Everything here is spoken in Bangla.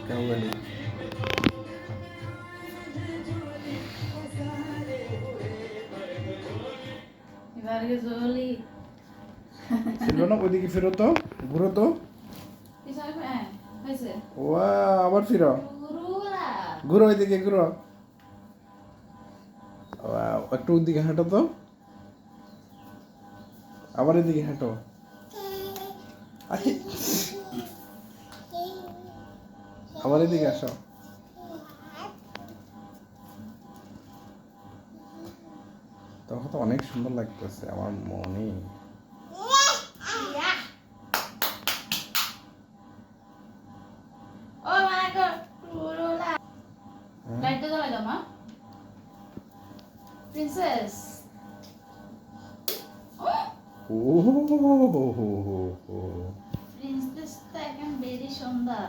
কাউগালি এবার জলি ছিল না ওইদিকে ফেরো তো, ঘুরো তো। হ্যাঁ হয়েছে ওয়া আবার ফিরো, গুরুরা ঘুরো ওইদিকে ঘুরো। Wow, একটু ওইদিকে হাঁটো তো, আবার এদিকে হাঁটো। আরে, আবার এদিকে আসো। তখন তো অনেক সুন্দর লাগতেছে আমার মনে। ও মাই গড গুরুরা লাইটটা জ্বালাই দাও মা প্রিন্সেস ও প্রিন্সেসটা এখন বেরি সুন্দর